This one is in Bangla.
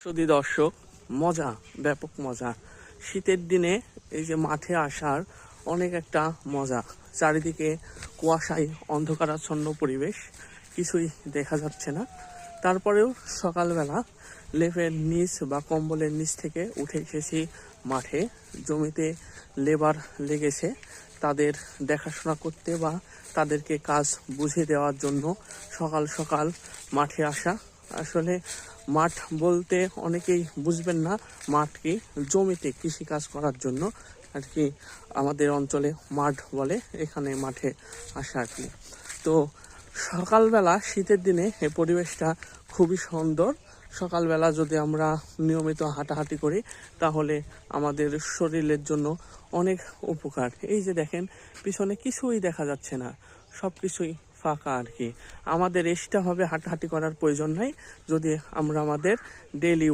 যদি দর্শক, মজা, ব্যাপক মজা। শীতের দিনে এই যে মাঠে আসার অনেক একটা মজা। চারিদিকে কুয়াশায় অন্ধকারাচ্ছন্ন পরিবেশ, কিছুই দেখা যাচ্ছে না। তারপরেও সকালবেলা লেপের নিচ বা কম্বলের নিচ থেকে উঠে এসেছি মাঠে। জমিতে লেবার লেগেছে, তাদের দেখাশোনা করতে বা তাদেরকে কাজ বুঝিয়ে দেওয়ার জন্য সকাল সকাল মাঠে আসা। আসলে মাঠ বলতে অনেকেই বুঝবেন না, মাঠ কি, জমিতে কৃষি কাজ করার জন্য আর কি আমাদের অঞ্চলে মাঠ বলে, এখানে মাঠে আসা আর কি। তো সকালবেলা শীতের দিনে এই পরিবেশটা খুবই সুন্দর। সকালবেলা যদি আমরা নিয়মিত হাঁটাহাঁটি করি তাহলে আমাদের শরীরের জন্য অনেক উপকার। এই যে দেখেন, পিছনে কিছুই দেখা যাচ্ছে না, সব কিছুই ফাঁকা আর কি। আমাদের এক্সট্রাভাবে হাঁটাহাঁটি করার প্রয়োজন নাই যদি আমরা আমাদের ডেইলি